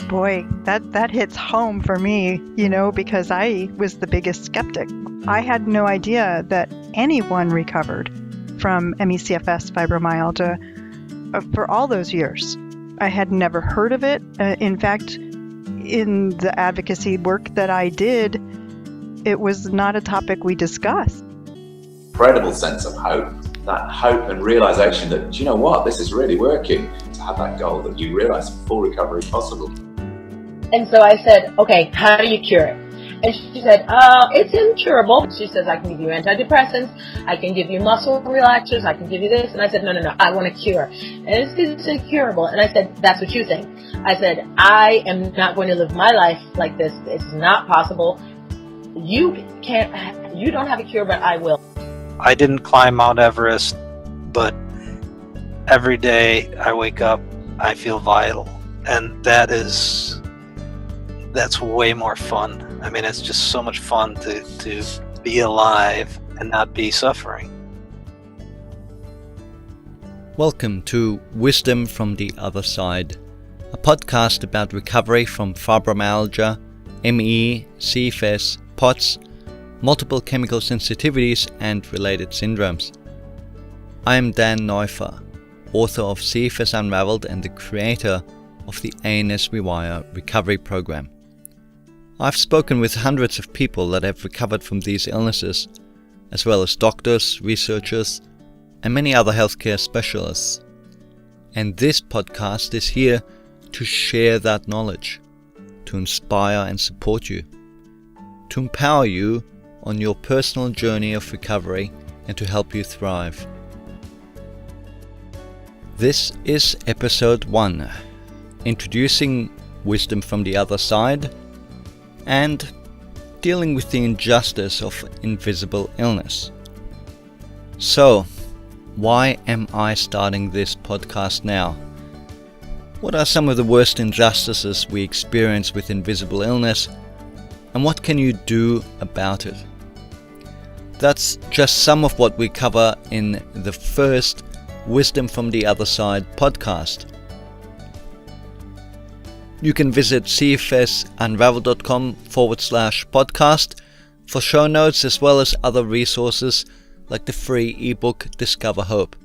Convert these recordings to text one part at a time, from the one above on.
Boy, that hits home for me, because I was the biggest skeptic. I had no idea that anyone recovered from MECFS fibromyalgia for all those years. I had never heard of it. In fact, in the advocacy work that I did, it was not a topic we discussed. Incredible sense of hope, that hope and realization that, do you know what, this is really working, to have that goal that you realize full recovery is possible. And so I said, okay, how do you cure it? And she said, it's incurable. She says, I can give you antidepressants, I can give you muscle relaxers, I can give you this. And I said, no, I want a cure. And it's incurable. And I said, that's what you think. I said, I am not going to live my life like this. It's not possible. You don't have a cure, but I will. I didn't climb Mount Everest, but every day I wake up, I feel vital. And that's way more fun. I mean, it's just so much fun to be alive and not be suffering. Welcome to Wisdom from the Other Side, a podcast about recovery from fibromyalgia, MECFS, POTS, multiple chemical sensitivities and related syndromes. I am Dan Neuffer, author of CFS Unraveled and the creator of the A&S Rewire recovery program. I've spoken with hundreds of people that have recovered from these illnesses, as well as doctors, researchers, and many other healthcare specialists. And this podcast is here to share that knowledge, to inspire and support you, to empower you on your personal journey of recovery and to help you thrive. This is episode 1, introducing wisdom from the other side and dealing with the injustice of invisible illness. So, why am I starting this podcast now? What are some of the worst injustices we experience with invisible illness, and what can you do about it? That's just some of what we cover in the first Wisdom from the Other Side podcast. You can visit cfsunravel.com/podcast for show notes as well as other resources like the free ebook Discover Hope.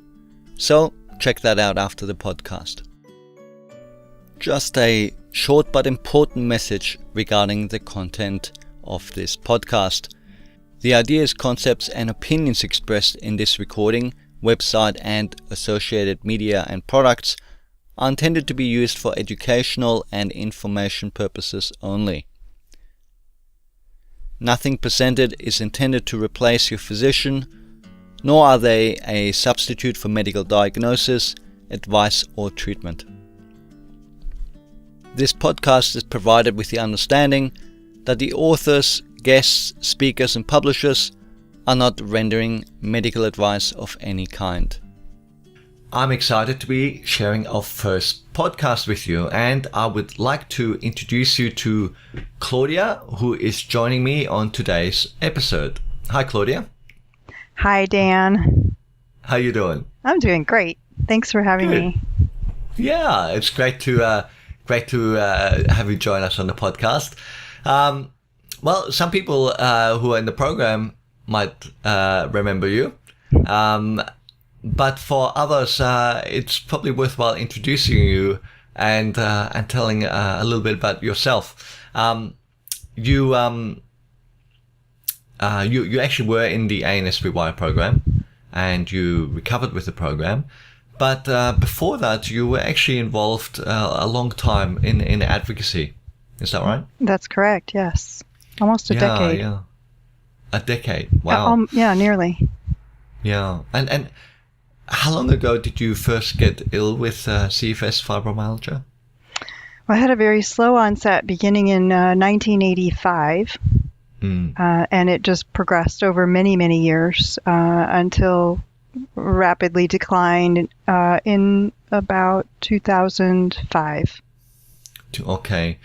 So check that out after the podcast. Just a short but important message regarding the content of this podcast. The ideas, concepts and opinions expressed in this recording, website and associated media and products are intended to be used for educational and information purposes only. Nothing presented is intended to replace your physician, nor are they a substitute for medical diagnosis, advice or treatment. This podcast is provided with the understanding that the authors, guests, speakers and publishers are not rendering medical advice of any kind. I'm excited to be sharing our first podcast with you, and I would like to introduce you to Claudia, who is joining me on today's episode. Hi, Claudia. Hi, Dan. How you doing? I'm doing great. Thanks for having me. Yeah, it's great to have you join us on the podcast. Well, some people who are in the program might remember you. But for others, it's probably worthwhile introducing you and telling a little bit about yourself. You actually were in the A&S Rewire program, and you recovered with the program. But before that, you were actually involved a long time in advocacy. Is that right? That's correct. Yes, almost a decade. Yeah, a decade. Wow. Nearly. Yeah, and. How long ago did you first get ill with CFS fibromyalgia? Well, I had a very slow onset beginning in 1985, and it just progressed over many, many years until rapidly declined in about 2005. Okay.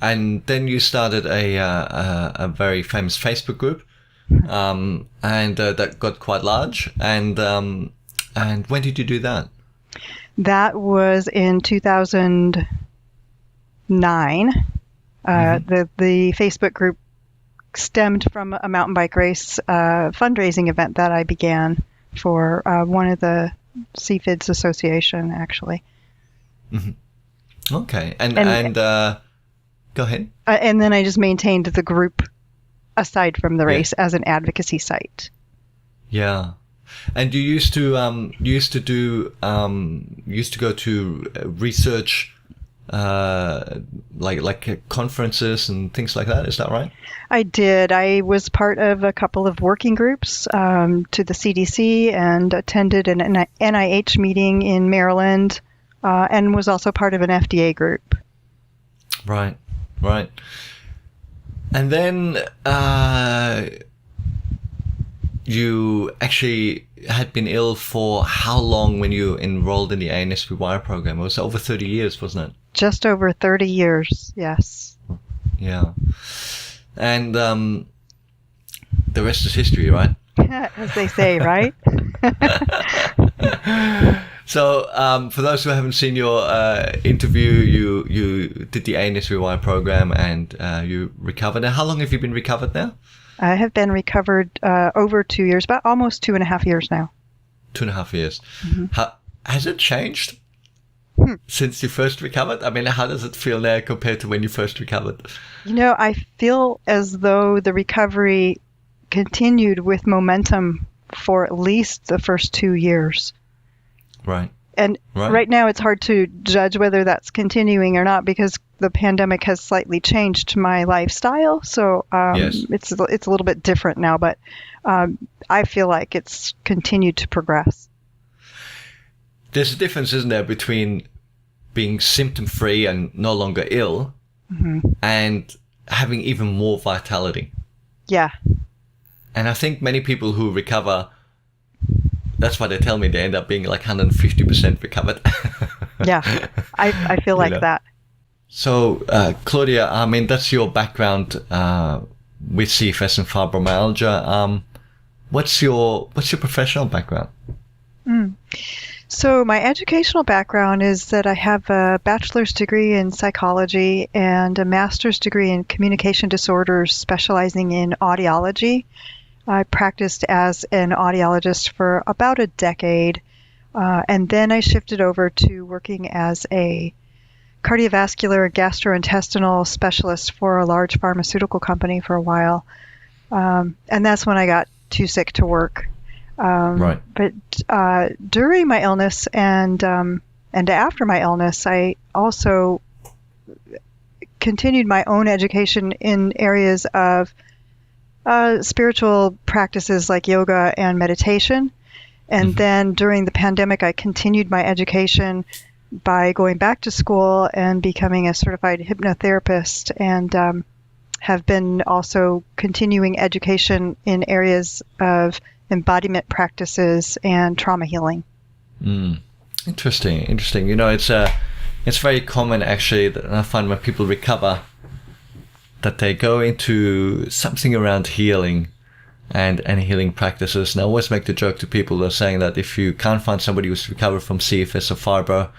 And then you started a very famous Facebook group, and that got quite large. And when did you do that? That was in 2010. 2009. The Facebook group stemmed from a mountain bike race fundraising event that I began for one of the CFIDS Association, actually. Mm-hmm. Okay, and go ahead. And then I just maintained the group aside from the race as an advocacy site. Yeah, and you used to go to research, like conferences and things like that. Is that right? I did. I was part of a couple of working groups to the CDC and attended an NIH meeting in Maryland, and was also part of an FDA group. Right. And then you actually had been ill for how long when you enrolled in the ANSPY program? It was over 30 years, wasn't it? Just over 30 years, yes. Yeah. And the rest is history, right? As they say, right? So, for those who haven't seen your interview, you did the ANSPY program and you recovered. And how long have you been recovered now? I have been recovered over 2 years, about almost 2.5 years now. 2.5 years. Mm-hmm. Has it changed since you first recovered? I mean, how does it feel now compared to when you first recovered? I feel as though the recovery continued with momentum for at least the first 2 years. Right. And right now it's hard to judge whether that's continuing or not because the pandemic has slightly changed my lifestyle. So yes. It's a little bit different now, but I feel like it's continued to progress. There's a difference, isn't there, between being symptom-free and no longer ill and having even more vitality. Yeah. And I think many people who recover, that's why they tell me they end up being like 150% recovered. Yeah, I feel like that. So, Claudia, I mean, that's your background with CFS and fibromyalgia. What's your professional background? So my educational background is that I have a bachelor's degree in psychology and a master's degree in communication disorders specializing in audiology. I practiced as an audiologist for about a decade, and then I shifted over to working as a cardiovascular gastrointestinal specialist for a large pharmaceutical company for a while. And that's when I got too sick to work. Right. But during my illness and after my illness, I also continued my own education in areas of spiritual practices like yoga and meditation. And then during the pandemic, I continued my education by going back to school and becoming a certified hypnotherapist, and have been also continuing education in areas of embodiment practices and trauma healing. Interesting. It's very common actually that I find when people recover that they go into something around healing and healing practices. And I always make the joke to people that are saying that if you can't find somebody who's recovered from CFS or fibro,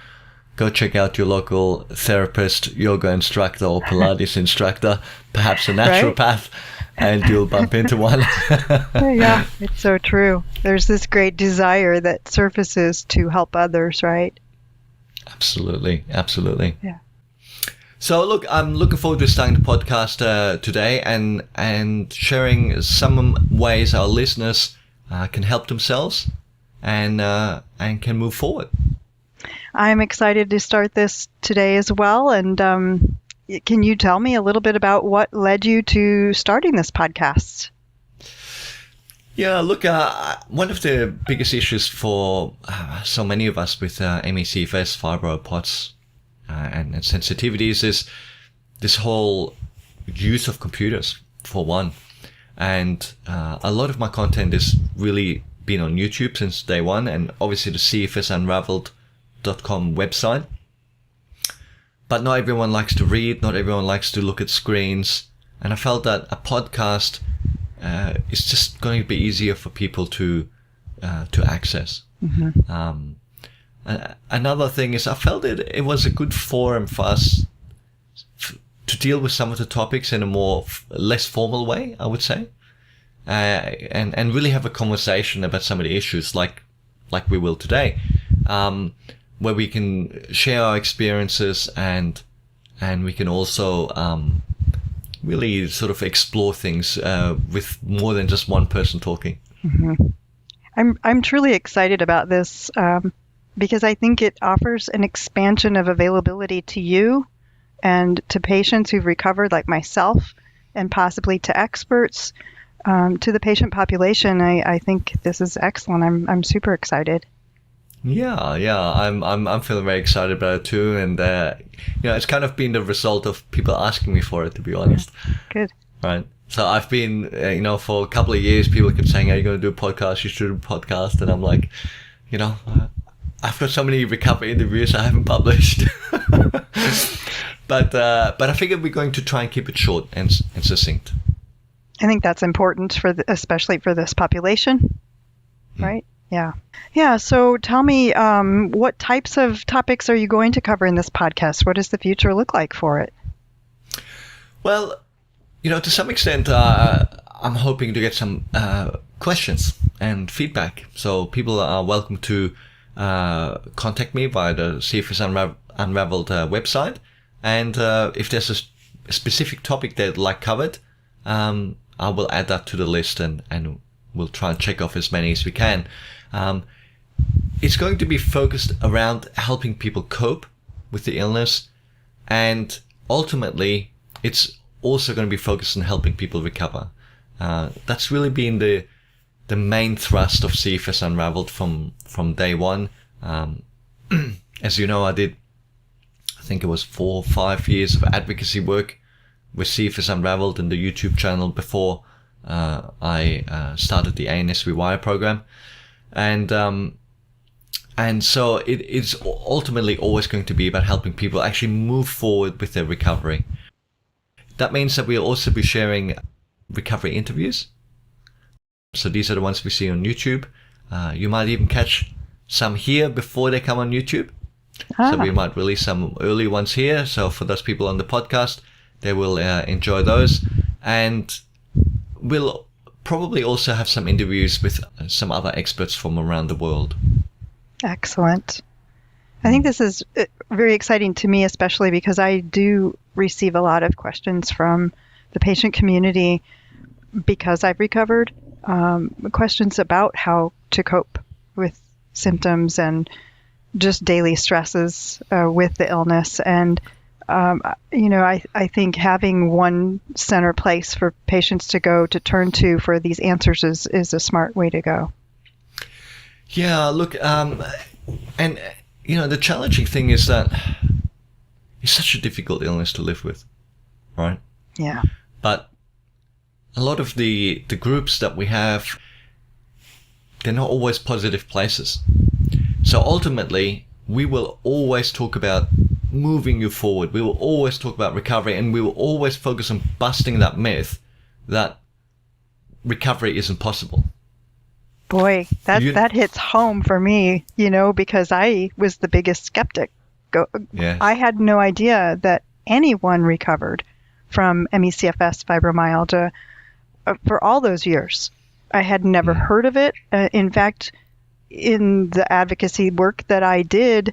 go check out your local therapist, yoga instructor, or Pilates instructor, perhaps a naturopath, and you'll bump into one. Yeah, it's so true. There's this great desire that surfaces to help others, right? Absolutely. Yeah. So look, I'm looking forward to starting the podcast today and sharing some ways our listeners can help themselves and can move forward. I'm excited to start this today as well. And can you tell me a little bit about what led you to starting this podcast? Yeah, look, one of the biggest issues for so many of us with MECFS, fibro, POTS, and sensitivities is this whole use of computers, for one. And a lot of my content has really been on YouTube since day one, and obviously the CFSunraveled.com website. But not everyone likes to read, not everyone likes to look at screens. And I felt that a podcast is just going to be easier for people to access. Another thing is I felt it was a good forum for us deal with some of the topics in a more less formal way, I would say, and really have a conversation about some of the issues like we will today, where we can share our experiences and we can also really sort of explore things with more than just one person talking. Mm-hmm. I'm truly excited about this because I think it offers an expansion of availability to you and to patients who've recovered, like myself, and possibly to experts, to the patient population. I think this is excellent. I'm super excited. Yeah, I'm feeling very excited about it too, and it's kind of been the result of people asking me for it, to be honest. Good. Right. So I've been, for a couple of years, people kept saying, "Are you going to do a podcast? You should do a podcast." And I'm like, I've got so many recovery interviews I haven't published. But I figured we're going to try and keep it short and succinct. I think that's important especially for this population, right? Yeah. So tell me, what types of topics are you going to cover in this podcast? What does the future look like for it? Well, to some extent, I'm hoping to get some questions and feedback. So people are welcome to contact me via the CFS Unraveled website. And if there's a specific topic they'd like covered, I will add that to the list and we'll try and check off as many as we can. It's going to be focused around helping people cope with the illness, and ultimately it's also going to be focused on helping people recover. That's really been the main thrust of CFS Unraveled from day one. As you know, I think it was 4 or 5 years of advocacy work with CFS Unraveled and the YouTube channel before I started the ANS Rewire program. And so it's ultimately always going to be about helping people actually move forward with their recovery. That means that we'll also be sharing recovery interviews. So these are the ones we see on YouTube. You might even catch some here before they come on YouTube. So we might release some early ones here. So for those people on the podcast, they will enjoy those. And we'll probably also have some interviews with some other experts from around the world. Excellent. I think this is very exciting to me, especially because I do receive a lot of questions from the patient community because I've recovered, questions about how to cope with symptoms and just daily stresses with the illness. And, I think having one center place for patients to go to turn to for these answers is a smart way to go. Yeah, look, and the challenging thing is that it's such a difficult illness to live with, right? Yeah. But a lot of the groups that we have, they're not always positive places. So ultimately, we will always talk about moving you forward. We will always talk about recovery, and we will always focus on busting that myth that recovery isn't possible. Boy, that hits home for me, because I was the biggest skeptic. Yes. I had no idea that anyone recovered from MECFS fibromyalgia for all those years. I had never heard of it. In fact, in the advocacy work that I did,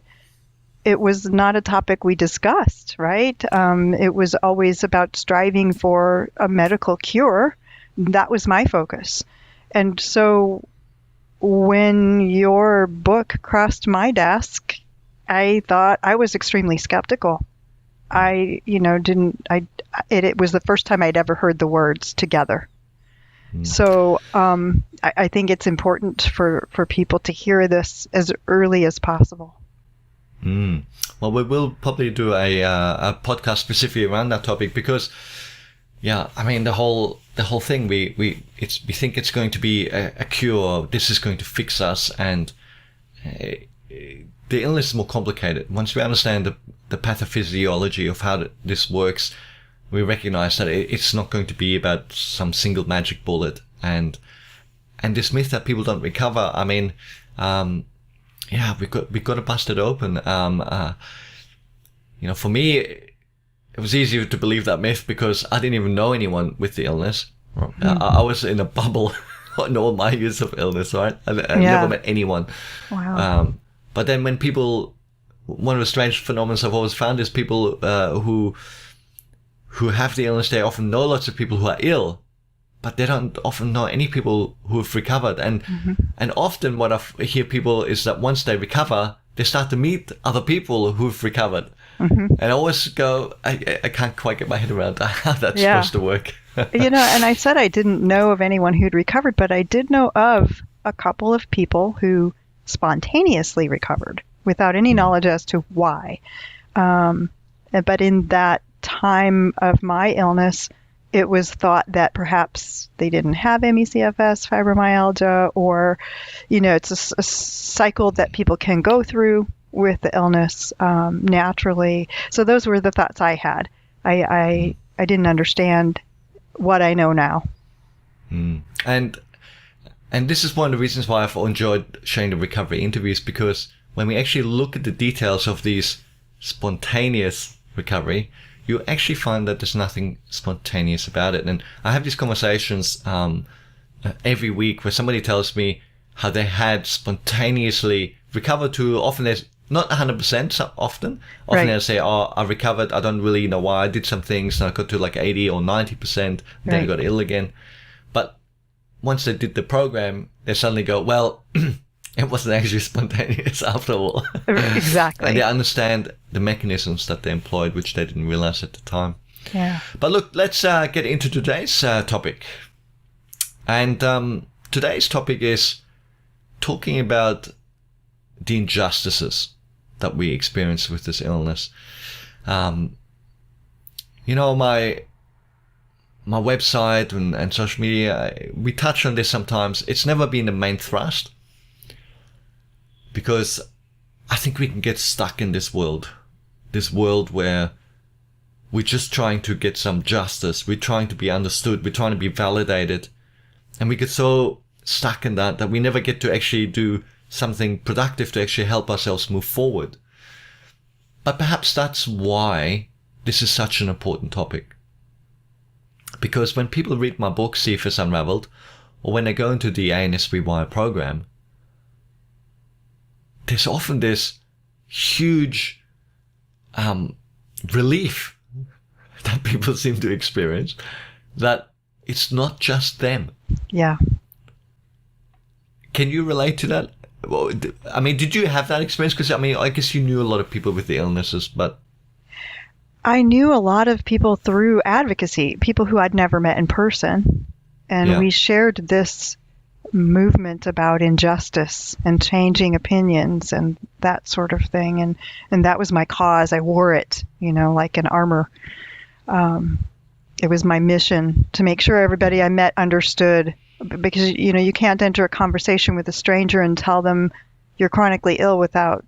it was not a topic we discussed, right? It was always about striving for a medical cure. That was my focus. And so when your book crossed my desk, I thought I was extremely skeptical. It was the first time I'd ever heard the words together. So I think it's important for people to hear this as early as possible. Well, we will probably do a podcast specifically around that topic because, the whole thing we think it's going to be a cure. This is going to fix us, and the illness is more complicated. Once we understand the pathophysiology of how this works, we recognize that it's not going to be about some single magic bullet. And this myth that people don't recover, we've got to bust it open. For me, it was easier to believe that myth because I didn't even know anyone with the illness. I was in a bubble on all my years of illness, right? I never met anyone. Wow. But then when people, one of the strange phenomena I've always found is people who have the illness, they often know lots of people who are ill, but they don't often know any people who have recovered. And often what I hear people is that once they recover, they start to meet other people who've recovered. And I always go, I can't quite get my head around how that's supposed to work. And I said I didn't know of anyone who'd recovered, but I did know of a couple of people who spontaneously recovered without any knowledge as to why. But in that time of my illness, it was thought that perhaps they didn't have MECFS, fibromyalgia, or, it's a cycle that people can go through with the illness naturally. So those were the thoughts I had. I didn't understand what I know now. And this is one of the reasons why I've enjoyed sharing the recovery interviews, because when we actually look at the details of these spontaneous recovery, you actually find that there's nothing spontaneous about it. And I have these conversations every week where somebody tells me how they had spontaneously recovered to, often there's not 100%, so often they'll say, oh, I recovered, I don't really know why, I did some things, and I got to like 80 or 90%, then I got ill again. But once they did the program, they suddenly go, well, it wasn't actually spontaneous after all. Exactly. And they understand the mechanisms that they employed, which they didn't realize at the time. Yeah. But look, let's get into today's topic. And today's topic is talking about the injustices that we experience with this illness. My website and social media, we touch on this sometimes. It's never been the main thrust, because I think we can get stuck in this world where we're just trying to get some justice. We're trying to be understood. We're trying to be validated. And we get so stuck in that we never get to actually do something productive to actually help ourselves move forward. But perhaps that's why this is such an important topic. Because when people read my book, CFS Unraveled, or when they go into the ANS Rewire program, there's often this huge relief that people seem to experience, that it's not just them. Yeah. Can you relate to that? Well, I mean, did you have that experience? Because, I guess you knew a lot of people with the illnesses, but... I knew a lot of people through advocacy, people who I'd never met in person. And we shared this movement about injustice and changing opinions and that sort of thing. And that was my cause. I wore it, like an armor. It was my mission to make sure everybody I met understood, because, you can't enter a conversation with a stranger and tell them you're chronically ill without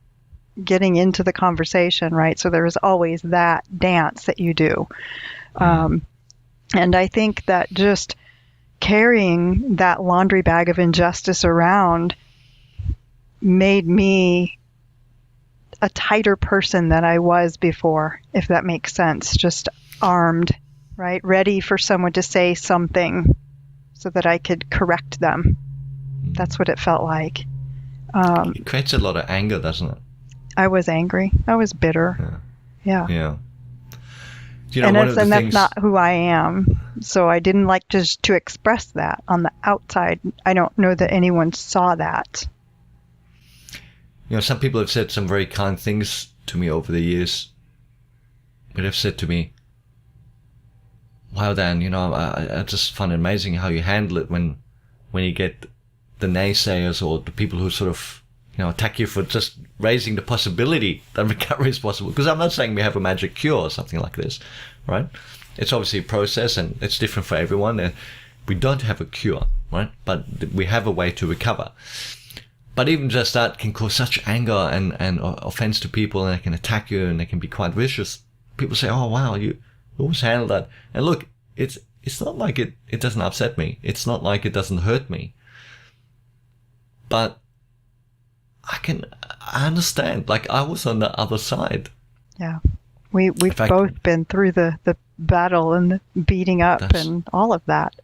getting into the conversation, right? So there is always that dance that you do. And I think that just carrying that laundry bag of injustice around made me a tighter person than I was before, if that makes sense. Just armed, right? Ready for someone to say something so that I could correct them. That's what it felt like. It creates a lot of anger, doesn't it? I was angry. I was bitter. Yeah. And that's not who I am. So I didn't like just to express that on the outside. I don't know that anyone saw that. Some people have said some very kind things to me over the years. But they've said to me, wow, Dan, I just find it amazing how you handle it when you get the naysayers or the people who sort of, attack you for just raising the possibility that recovery is possible. Because I'm not saying we have a magic cure or something like this, right? It's obviously a process and it's different for everyone. And we don't have a cure, right? But we have a way to recover. But even just that can cause such anger and offense to people, and they can attack you and they can be quite vicious. People say, oh, wow, you always handle that. And look, it's not like it doesn't upset me. It's not like it doesn't hurt me. But I understand. Like, I was on the other side. Yeah. We've both been through the battle and the beating up and all of that.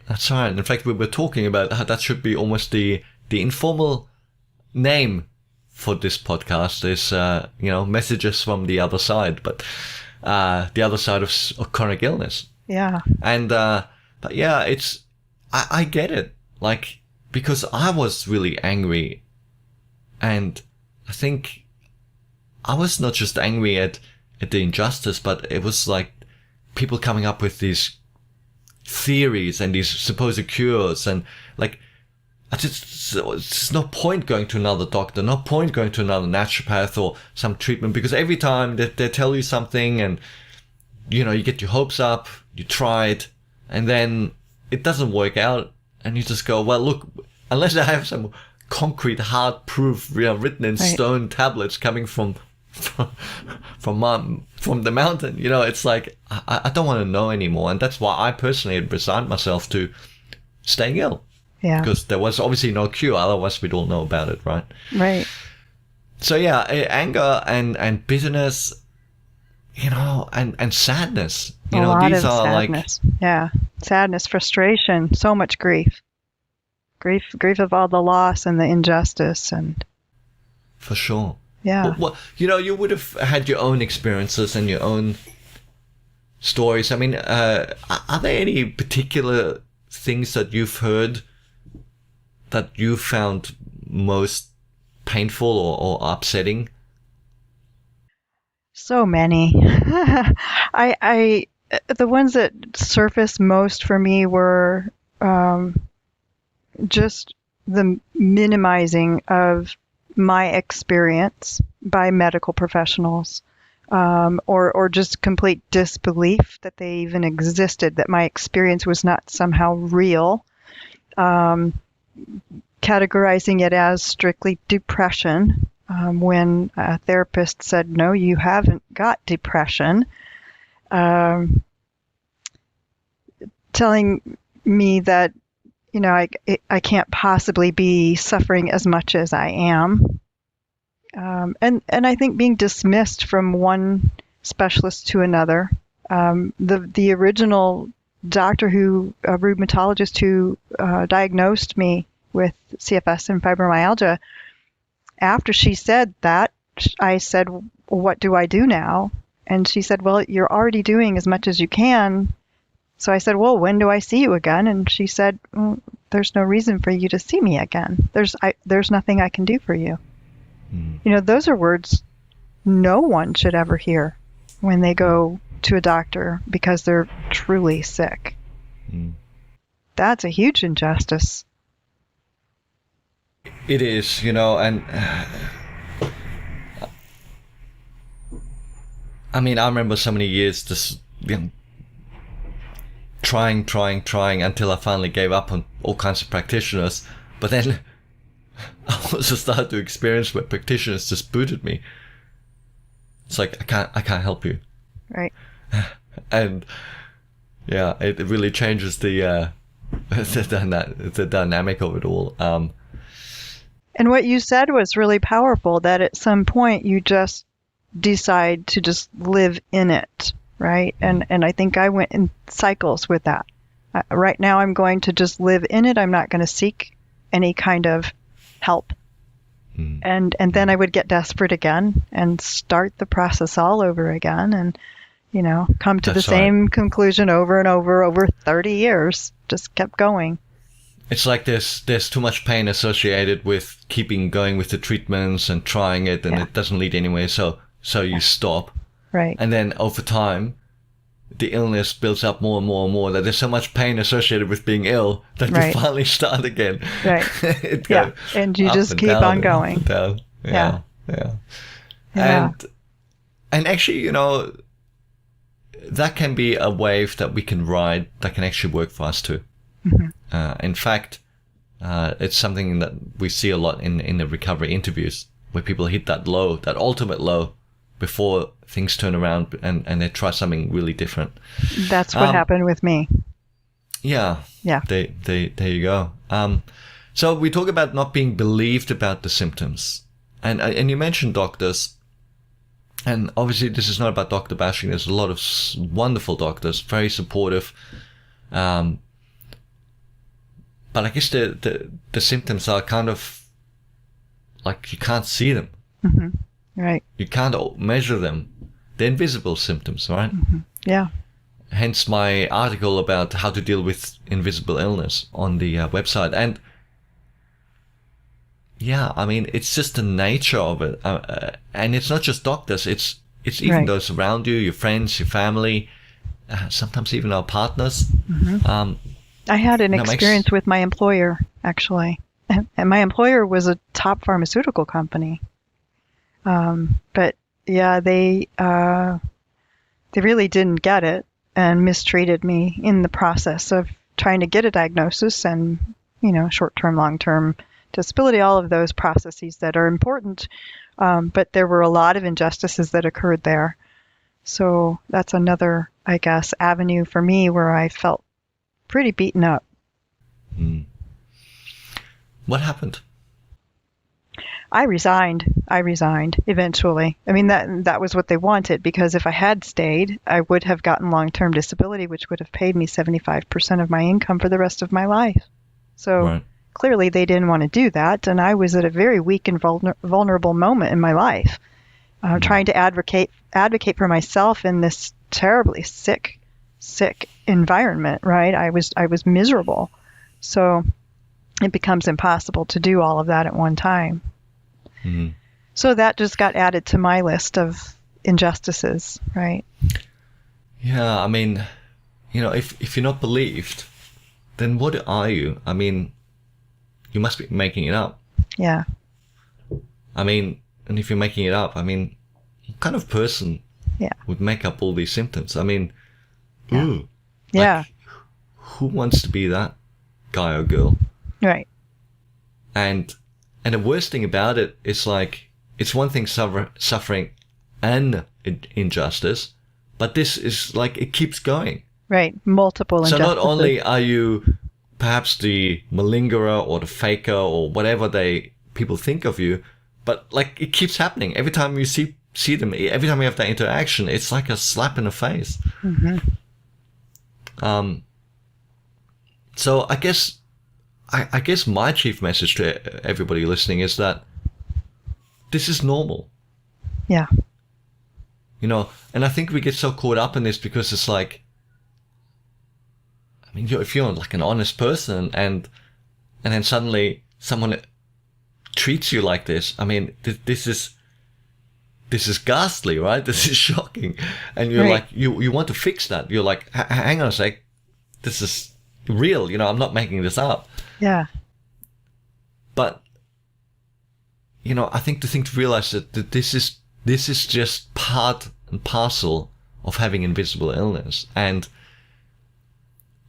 That's right. In fact, we were talking about how that should be almost the informal name for this podcast is, messages from the other side, but the other side of chronic illness. Yeah. And, but yeah, I get it. Like, because I was really angry, and I think I was not just angry at the injustice, but it was like people coming up with these theories and these supposed cures, and like, it's no point going to another doctor, no point going to another naturopath or some treatment, because every time they tell you something and, you get your hopes up, you try it, and then it doesn't work out, and you just go, well, look, unless I have some concrete, hard proof, written in stone tablets coming from the mountain, it's like, I don't want to know anymore. And that's why I personally had resigned myself to staying ill. Yeah. Because there was obviously no cure, otherwise we'd all know about it, right? Right. So yeah, anger and bitterness, and sadness. A lot these of are sadness. Yeah. Sadness, frustration, so much grief. Grief of all the loss and the injustice, and for sure. Yeah. Well, you would have had your own experiences and your own stories. I mean, are there any particular things that you've heard that you found most painful or upsetting? So many. I the ones that surfaced most for me were just the minimizing of my experience by medical professionals, or just complete disbelief that they even existed, that my experience was not somehow real, categorizing it as strictly depression, when a therapist said, no, you haven't got depression, telling me that I can't possibly be suffering as much as I am. And I think being dismissed from one specialist to another. The original doctor a rheumatologist who diagnosed me with CFS and fibromyalgia, after she said that, I said, well, what do I do now? And she said, well, you're already doing as much as you can. So I said, well, when do I see you again? And she said, there's no reason for you to see me again. There's nothing I can do for you. Those are words no one should ever hear when they go to a doctor because they're truly sick. That's a huge injustice. It is, and I mean, I remember so many years just trying until I finally gave up on all kinds of practitioners. But then I also started to experience where practitioners just booted me. It's like, I can't help you. Right. And yeah, it really changes the dynamic of it all. And what you said was really powerful, that at some point you just decide to just live in it, right? And I think I went in cycles with that. Right now I'm going to just live in it. I'm not going to seek any kind of help. And then I would get desperate again and start the process all over again, and come to the same conclusion over and over 30 years. Just kept going. It's like there's too much pain associated with keeping going with the treatments and trying it, and it doesn't lead anywhere, so you stop. Right. And then over time, the illness builds up more and more and more, that there's so much pain associated with being ill that you finally start again. Right. Yeah. And you just keep on going. Down. Yeah. And actually, that can be a wave that we can ride that can actually work for us too. In fact, it's something that we see a lot in the recovery interviews, where people hit that low, that ultimate low, before things turn around and they try something really different. That's what happened with me. Yeah. There you go. So we talk about not being believed about the symptoms, and you mentioned doctors. And obviously this is not about doctor bashing. There's a lot of wonderful doctors, very supportive. But I guess the symptoms are kind of like you can't see them. Mm-hmm. Right. You can't measure them. They're invisible symptoms, right? Mm-hmm. Yeah. Hence my article about how to deal with invisible illness on the website. And yeah, I mean, it's just the nature of it. And it's not just doctors. It's even right. those around you, your friends, your family, sometimes even our partners. Mm-hmm. I had an experience with my employer, actually. And my employer was a top pharmaceutical company. But yeah, they really didn't get it and mistreated me in the process of trying to get a diagnosis and, short-term, long-term disability, all of those processes that are important. But there were a lot of injustices that occurred there. So that's another, I guess, avenue for me where I felt pretty beaten up. Mm. What happened? I resigned eventually. I mean, that was what they wanted, because if I had stayed, I would have gotten long-term disability, which would have paid me 75% of my income for the rest of my life. So right. Clearly they didn't want to do that, and I was at a very weak and vulnerable moment in my life, trying to advocate for myself in this terribly sick environment, right? I was miserable. So it becomes impossible to do all of that at one time. Mm-hmm. So that just got added to my list of injustices, right? Yeah, I mean, if you're not believed, then what are you? I mean, you must be making it up. Yeah. I mean, and if you're making it up, I mean, what kind of person would make up all these symptoms? I mean, ooh. Yeah. Who wants to be that guy or girl? Right. And the worst thing about it is, like, it's one thing suffering an injustice, but this is like, it keeps going. Right. Multiple injustices. So not only are you perhaps the malingerer or the faker or whatever people think of you, but like it keeps happening. Every time you see them, every time you have that interaction, it's like a slap in the face. Mm-hmm. So I guess my chief message to everybody listening is that this is normal. Yeah. And I think we get so caught up in this because it's like, I mean, if you're like an honest person and then suddenly someone treats you like this, I mean, this is ghastly, right? This is shocking. And you're like, you want to fix that. You're like, hang on a sec, this is real, I'm not making this up. Yeah. But, I think to realize that this is just part and parcel of having invisible illness.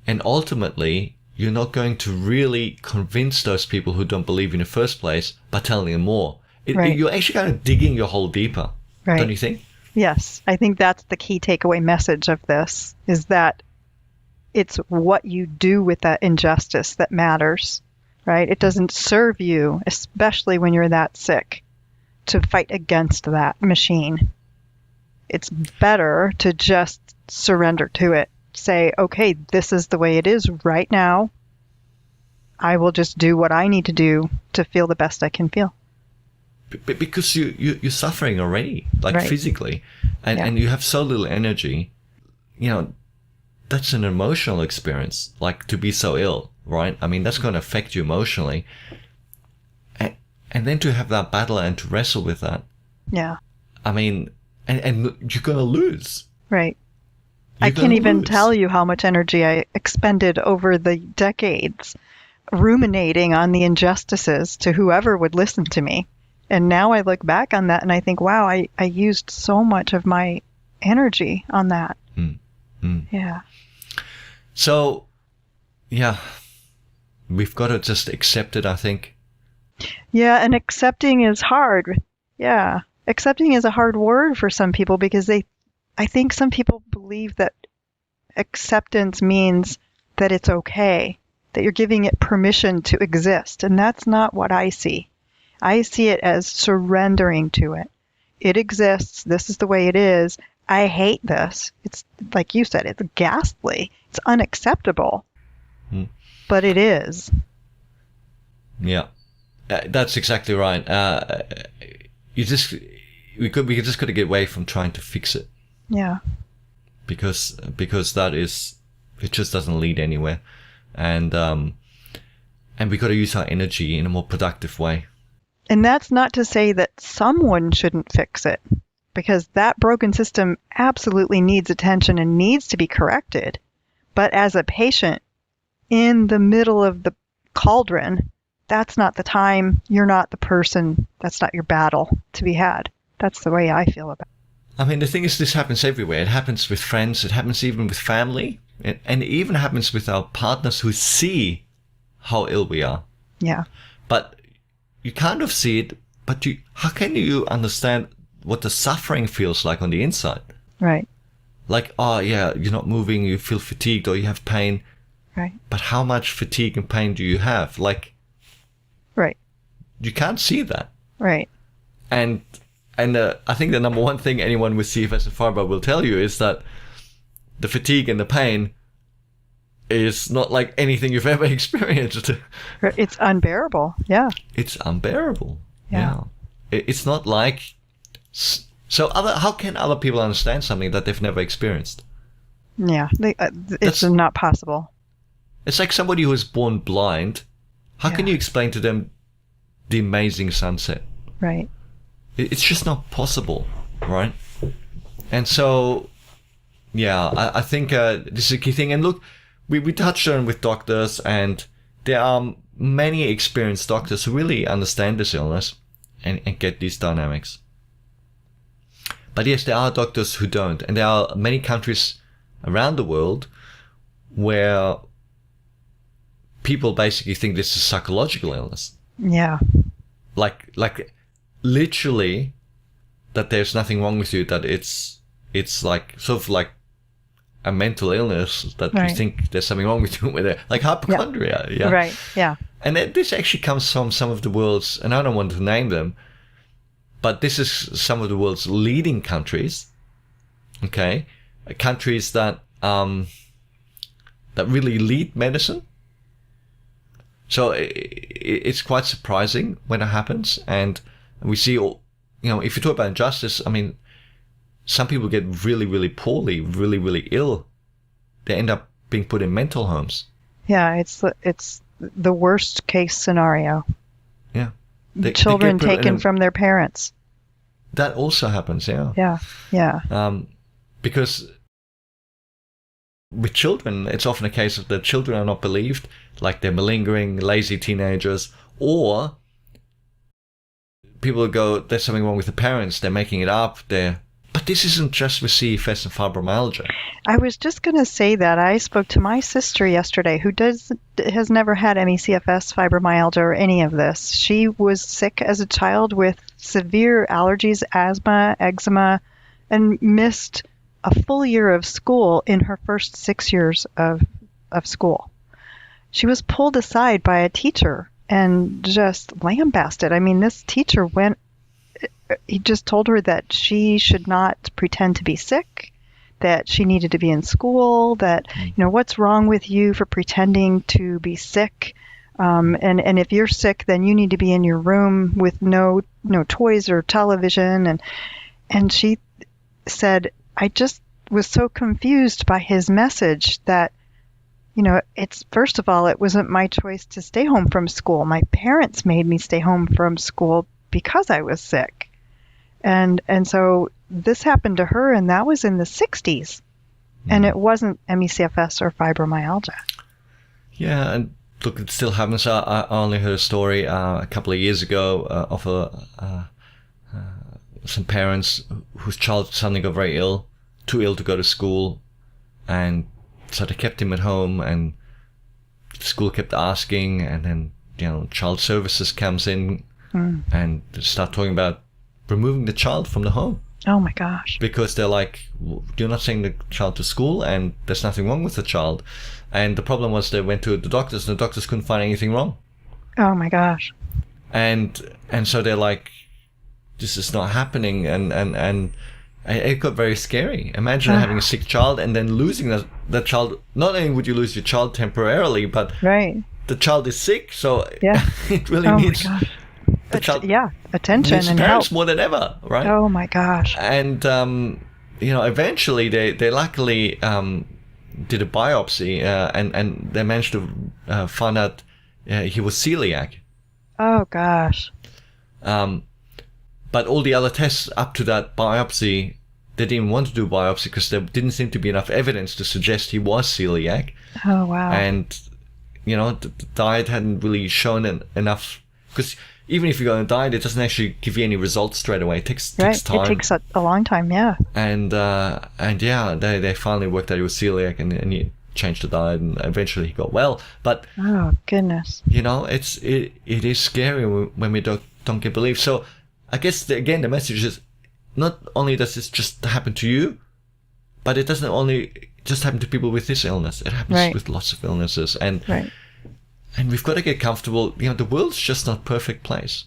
And ultimately, you're not going to really convince those people who don't believe in the first place by telling them more. You're actually kind of digging your hole deeper, don't you think? Yes. I think that's the key takeaway message of this, is that it's what you do with that injustice that matters, right? It doesn't serve you, especially when you're that sick, to fight against that machine. It's better to just surrender to it. Say, okay, this is the way it is right now. I will just do what I need to do to feel the best I can feel. Because you're suffering already, like physically, and you have so little energy, that's an emotional experience, like to be so ill, right? I mean, that's going to affect you emotionally. And then to have that battle and to wrestle with that. Yeah. I mean, and you're going to lose. Right. I can't even tell you how much energy I expended over the decades ruminating on the injustices to whoever would listen to me. And now I look back on that and I think, wow, I used so much of my energy on that. Yeah. So, yeah, we've got to just accept it, I think. Yeah, and accepting is hard. Yeah. Accepting is a hard word for some people because I think some people believe that acceptance means that it's okay, that you're giving it permission to exist. And that's not what I see. I see it as surrendering to it. it exists. This is the way it is. I hate this. It's like you said, it's ghastly. It's unacceptable. But it is. Yeah, that's exactly right. We just got to get away from trying to fix it. Yeah. Because it just doesn't lead anywhere, and we got to use our energy in a more productive way. And that's not to say that someone shouldn't fix it, because that broken system absolutely needs attention and needs to be corrected. But as a patient in the middle of the cauldron, that's not the time. You're not the person. That's not your battle to be had. That's the way I feel about it. I mean, the thing is, this happens everywhere. It happens with friends. It happens even with family. And it even happens with our partners who see how ill we are. Yeah. But you kind of see it, but how can you understand what the suffering feels like on the inside? Right. Like, oh yeah, you're not moving, you feel fatigued or you have pain. Right. But how much fatigue and pain do you have? Like, right. You can't see that. Right. And I think the number one thing anyone with CFS and fibro will tell you is that the fatigue and the pain is not like anything you've ever experienced. It's unbearable. Yeah. It's unbearable. Yeah. It's not like... So how can other people understand something that they've never experienced? Yeah. It's not possible. It's like somebody who is born blind. How can you explain to them the amazing sunset? Right. It's just not possible, right? And so, yeah, I think this is a key thing. And look, we touched on with doctors, and there are many experienced doctors who really understand this illness and get these dynamics. But yes, there are doctors who don't. And there are many countries around the world where people basically think this is psychological illness. Yeah. Like literally that there's nothing wrong with you, that it's like sort of like a mental illness, that you think there's something wrong with you with it, like hypochondria. Yeah. Right. Yeah. And this actually comes from some of the world's, and I don't want to name them, but this is some of the world's leading countries. Okay, countries that really lead medicine. So it's quite surprising when it happens, and we see, if you talk about injustice, I mean, some people get really, really poorly, really, really ill. They end up being put in mental homes. Yeah, it's the worst case scenario. Yeah. Children taken from their parents. That also happens, yeah. Yeah, yeah. Because with children, it's often a case of the children are not believed, like they're malingering, lazy teenagers, or people go, there's something wrong with the parents, they're making it up, But this isn't just with CFS and fibromyalgia. I was just going to say that. I spoke to my sister yesterday who has never had MECFS, fibromyalgia, or any of this. She was sick as a child with severe allergies, asthma, eczema, and missed a full year of school in her first 6 years of school. She was pulled aside by a teacher and just lambasted. I mean, this teacher he just told her that she should not pretend to be sick, that she needed to be in school, that, what's wrong with you for pretending to be sick? And if you're sick, then you need to be in your room with no toys or television. And she said, I just was so confused by his message that, it's, first of all, it wasn't my choice to stay home from school. My parents made me stay home from school because I was sick. And so this happened to her, and that was in the 60s. And it wasn't MECFS or fibromyalgia. Yeah, and look, it still happens. I only heard a story a couple of years ago of some parents whose child suddenly got very ill, too ill to go to school, and so they kept him at home, and the school kept asking, and then child services comes in and start talking about removing the child from the home. Oh my gosh. Because they're like, you're not sending the child to school and there's nothing wrong with the child. And the problem was they went to the doctors and the doctors couldn't find anything wrong. Oh my gosh. And so they're like, this is not happening, and it got very scary. Imagine having a sick child and then losing that child. Not only would you lose your child temporarily, but the child is sick, so it really needs the child. Attention needs and parents help more than ever, right? Oh my gosh! And eventually they luckily did a biopsy, and they managed to find out he was celiac. Oh gosh! But all the other tests up to that biopsy, they didn't want to do biopsy because there didn't seem to be enough evidence to suggest he was celiac. Oh wow! And the diet hadn't really shown enough, because even if you go on a diet, it doesn't actually give you any results straight away. It takes time. It takes a long time, yeah. And they finally worked out he was celiac, and he changed the diet, and eventually he got well. But oh goodness, it is scary when we don't get belief. So I guess the message is, not only does this just happen to you, but it doesn't only just happen to people with this illness. It happens with lots of illnesses, and we've got to get comfortable. The world's just not a perfect place.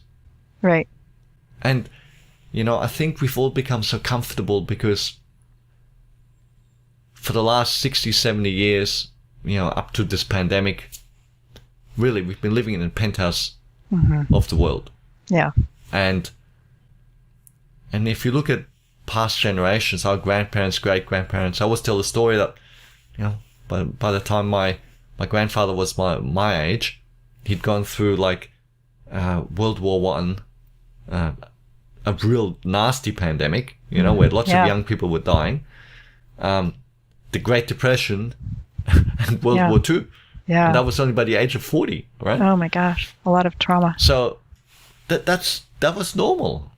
Right. And, I think we've all become so comfortable because for the last 60, 70 years, up to this pandemic, really, we've been living in a penthouse of the world. Yeah. And if you look at past generations, our grandparents, great-grandparents, I always tell the story that, by the time my grandfather was my age, he'd gone through World War One, a real nasty pandemic, where lots of young people were dying, the Great Depression, and World War Two. Yeah. And that was only by the age of 40, right? Oh my gosh, a lot of trauma. So that was normal.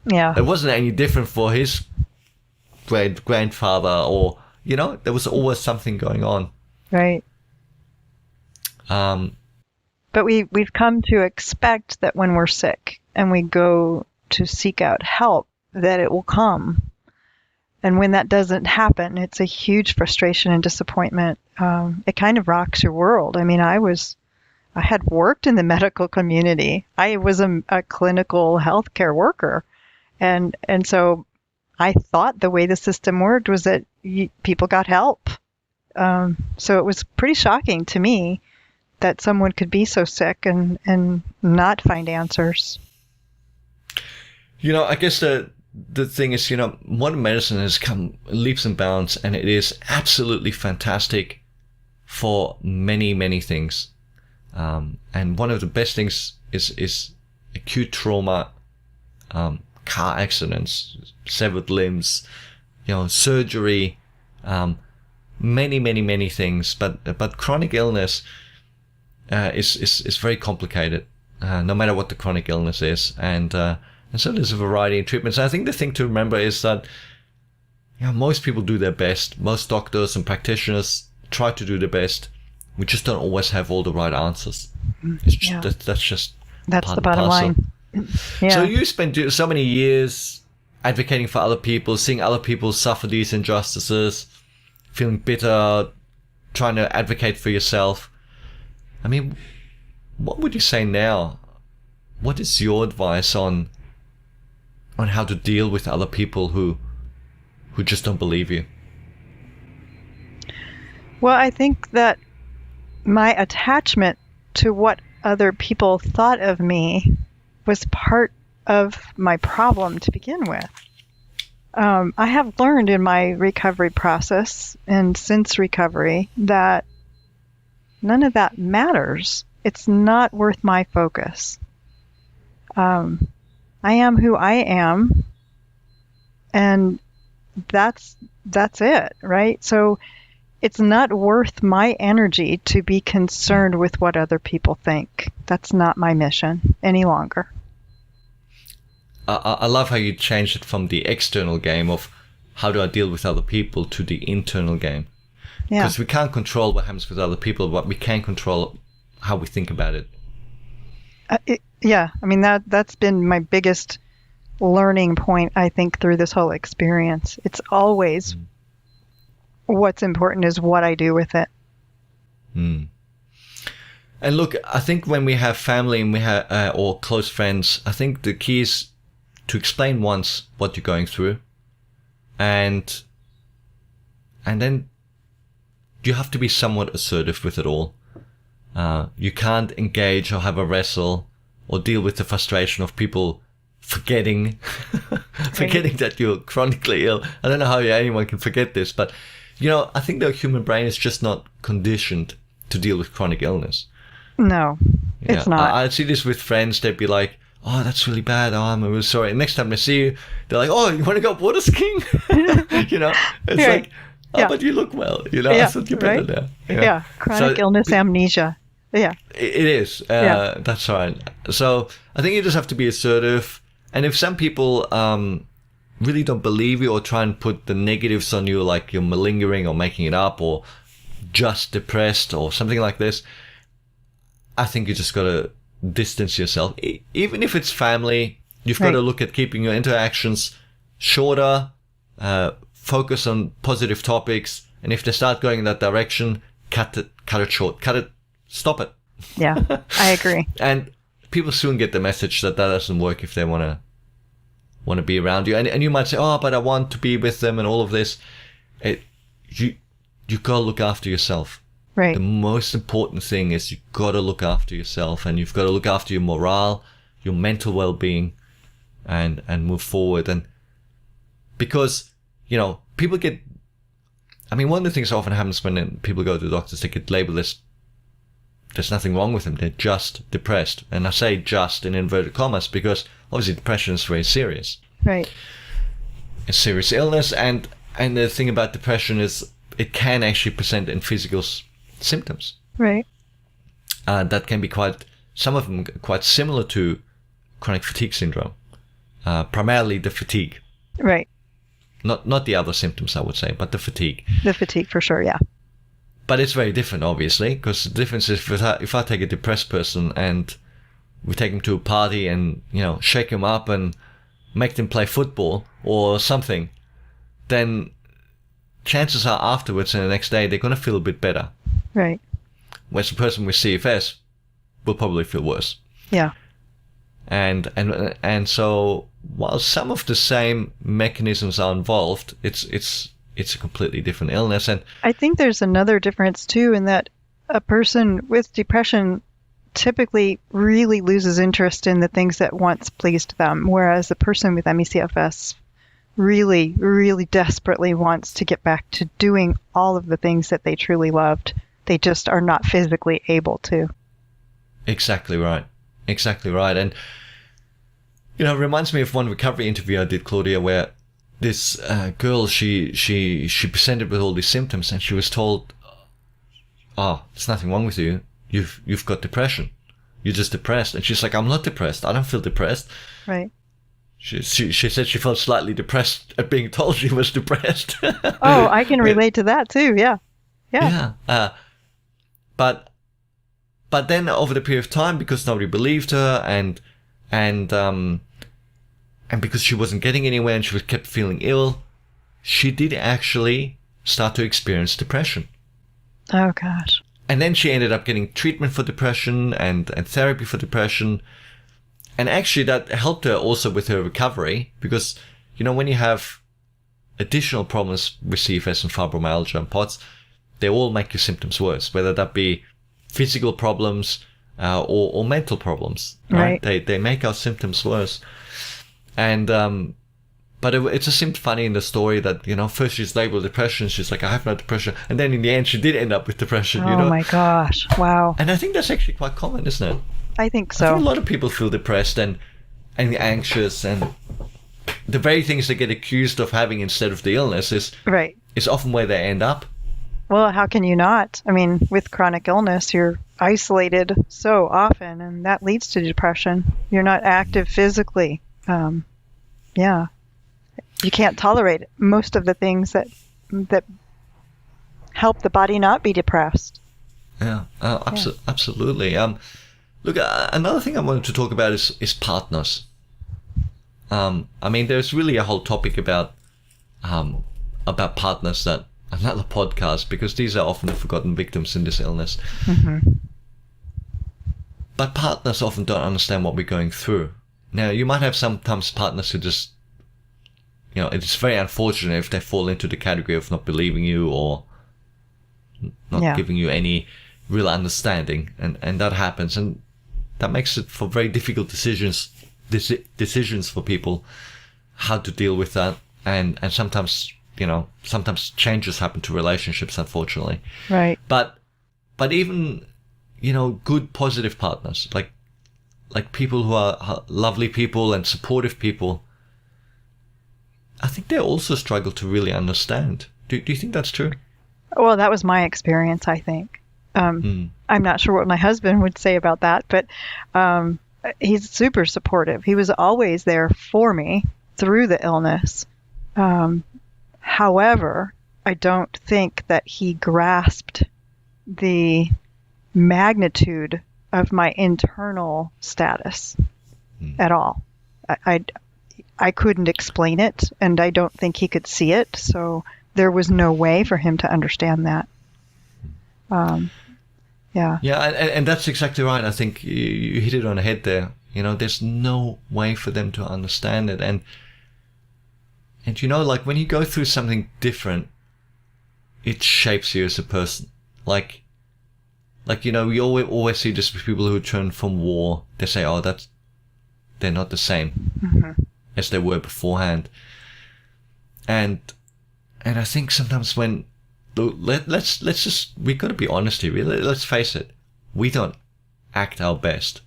Yeah. It wasn't any different for his grandfather, or there was always something going on. Right. But we've come to expect that when we're sick and we go to seek out help, that it will come. And when that doesn't happen, it's a huge frustration and disappointment. It kind of rocks your world. I mean, I had worked in the medical community. I was a clinical healthcare worker. And so I thought the way the system worked was that people got help. So it was pretty shocking to me that someone could be so sick and not find answers. I guess the thing is, modern medicine has come leaps and bounds, and it is absolutely fantastic for many, many things. And one of the best things is acute trauma, car accidents, severed limbs, surgery, many, many, many things. But chronic illness is very complicated, no matter what the chronic illness is, and so there's a variety of treatments. And I think the thing to remember is that most people do their best. Most doctors and practitioners try to do their best. We just don't always have all the right answers. It's just that's the bottom line. Yeah. So you spent so many years advocating for other people, seeing other people suffer these injustices, feeling bitter, trying to advocate for yourself. I mean, what would you say now? What is your advice on how to deal with other people who just don't believe you? Well, I think that my attachment to what other people thought of me was part of my problem to begin with. I have learned in my recovery process and since recovery that none of that matters. It's not worth my focus. I am who I am, and that's it, right? So it's not worth my energy to be concerned with what other people think. That's not my mission any longer. I love how you changed it from the external game of how do I deal with other people to the internal game. Yeah. Because we can't control what happens with other people, but we can control how we think about it. Yeah, I mean, that's been my biggest learning point, I think, through this whole experience. It's always what's important is what I do with it. And look, I think when we have family and we have or close friends, I think the key is to explain once what you're going through, and then you have to be somewhat assertive with it all. You can't engage or have a wrestle or deal with the frustration of people forgetting that you're chronically ill. I don't know how anyone can forget this, but I think the human brain is just not conditioned to deal with chronic illness. No, it's not. I see this with friends. They'd be like, "Oh, that's really bad. Oh, I'm really sorry." And next time they see you, they're like, "Oh, you want to go water skiing?" It's like, "Oh, but you look well." I thought you're better now. Yeah, chronic illness amnesia. Yeah, it is. That's right. So I think you just have to be assertive. And if some people really don't believe you or try and put the negatives on you, like you're malingering or making it up or just depressed or something like this, I think you just got to distance yourself. Even if it's family, you've got to look at keeping your interactions shorter, focus on positive topics. And if they start going in that direction, cut it short, stop it. Yeah, I agree. And people soon get the message that doesn't work if they want to be around you. And you might say, "Oh, but I want to be with them," and all of this. You got to look after yourself. Right. The most important thing is you got to look after yourself, and you've got to look after your morale, your mental well-being, and move forward. And because, people get, one of the things that often happens when people go to the doctors, they get labeled as there's nothing wrong with them. They're just depressed. And I say just in inverted commas because obviously depression is very serious. Right. A serious illness. And the thing about depression is it can actually present in physical symptoms. Right. That can be some of them quite similar to chronic fatigue syndrome. Primarily the fatigue. Right. Not the other symptoms, I would say, but the fatigue. The fatigue for sure, yeah. But it's very different, obviously, because the difference is if I take a depressed person and we take him to a party and, shake him up and make them play football or something, then chances are afterwards and the next day they're going to feel a bit better. Right. Whereas the person with CFS will probably feel worse. Yeah. And so while some of the same mechanisms are involved, it's a completely different illness. And I think there's another difference too, in that a person with depression typically really loses interest in the things that once pleased them, whereas a person with MECFS really, really desperately wants to get back to doing all of the things that they truly loved. They just are not physically able to. Exactly right. And, it reminds me of one recovery interview I did, Claudia, where this girl, she presented with all these symptoms and she was told, "Oh, there's nothing wrong with you. You've got depression. You're just depressed." And she's like, "I'm not depressed. I don't feel depressed." Right. She said she felt slightly depressed at being told she was depressed. Oh, I can relate to that too. Yeah. Yeah. But then over the period of time, because nobody believed her and because she wasn't getting anywhere and she kept feeling ill, she did actually start to experience depression. Oh, gosh. And then she ended up getting treatment for depression and therapy for depression. And actually that helped her also with her recovery because, when you have additional problems with CFS and fibromyalgia and POTS, they all make your symptoms worse, whether that be physical problems or mental problems. Right? They make our symptoms worse. And but it just seemed funny in the story that first she's labeled depression, she's like, "I have no depression," and then in the end she did end up with depression. Oh my gosh! Wow. And I think that's actually quite common, isn't it? I think so. I think a lot of people feel depressed and anxious, and the very things they get accused of having instead of the illness is often where they end up. Well, how can you not? With chronic illness, you're isolated so often, and that leads to depression. You're not active physically. Yeah. You can't tolerate most of the things that help the body not be depressed. Yeah, absolutely. Look, another thing I wanted to talk about is partners. There's really a whole topic about partners that another podcast, because these are often the forgotten victims in this illness. Mm-hmm. But partners often don't understand what we're going through. Now, you might have sometimes partners who just, it's very unfortunate if they fall into the category of not believing you or not giving you any real understanding, and that happens, and that makes it for very difficult decisions for people how to deal with that, and sometimes changes happen to relationships, unfortunately. Right. But even good positive partners, like people who are lovely people and supportive people, I think they also struggle to really understand. Do you think that's true? Well, that was my experience, I think. I'm not sure what my husband would say about that, but he's super supportive. He was always there for me through the illness. However, I don't think that he grasped the magnitude of my internal status at all. I couldn't explain it, and I don't think he could see it, so there was no way for him to understand that. Yeah, and that's exactly right. I think you hit it on the head there. There's no way for them to understand it, and like when you go through something different, it shapes you as a person. Like we always see this with people who return from war. They say, "Oh, they're not the same as they were beforehand," and I think sometimes when let's just, we got to be honest here. Let's face it, we don't act our best,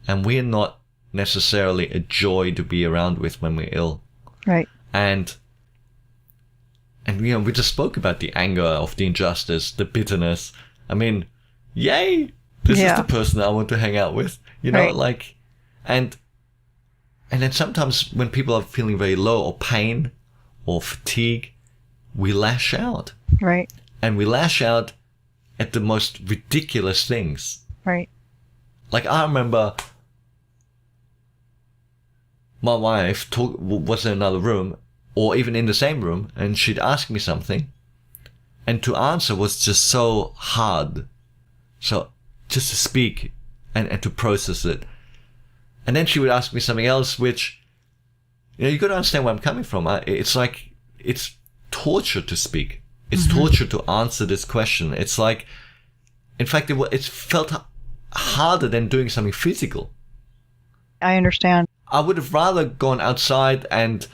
and we're not necessarily a joy to be around with when we're ill. Right. And we just spoke about the anger of the injustice, the bitterness. I mean, yay! This is the person I want to hang out with. Right. And then sometimes when people are feeling very low or pain or fatigue, we lash out. Right. And we lash out at the most ridiculous things. Right. Like, I remember my wife was in another room, or even in the same room, and she'd ask me something, and to answer was just so hard. So just to speak and to process it. And then she would ask me something else, which, you got to understand where I'm coming from. It's like, it's torture to speak. It's torture to answer this question. It's like, in fact, it felt harder than doing something physical. I understand. I would have rather gone outside and,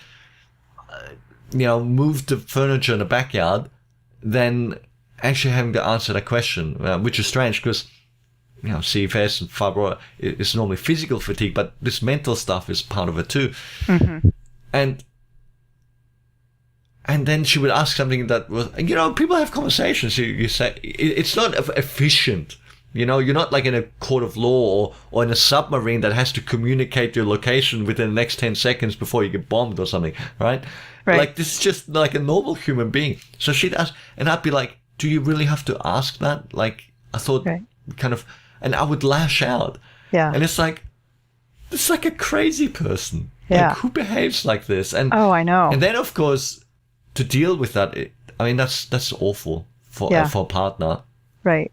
moved the furniture in the backyard than actually having to answer that question, which is strange because, CFS and fibro is normally physical fatigue, but this mental stuff is part of it too. And then she would ask something that was, people have conversations. You say, it's not efficient. You're not like in a court of law or in a submarine that has to communicate your location within the next 10 seconds before you get bombed or something, right? Right. Like, this is just like a normal human being. So she'd ask, and I'd be like, do you really have to ask that? Like, I thought kind of, and I would lash out. Yeah. And it's like a crazy person. Yeah. Like, who behaves like this? And oh, I know. And then, of course, to deal with that, that's awful for a partner. Right.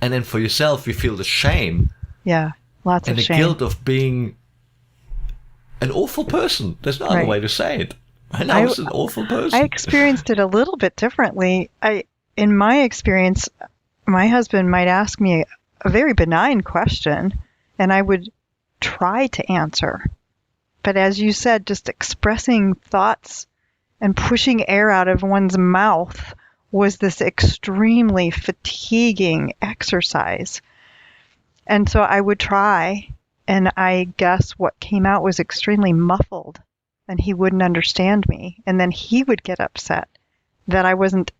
And then for yourself, you feel the shame. Yeah, lots of shame. And the guilt of being an awful person. There's no other way to say it. I was an awful person. I experienced it a little bit differently. In my experience, my husband might ask me a very benign question, and I would try to answer. But as you said, just expressing thoughts and pushing air out of one's mouth was this extremely fatiguing exercise. And so I would try, and I guess what came out was extremely muffled, and he wouldn't understand me. And then he would get upset that I wasn't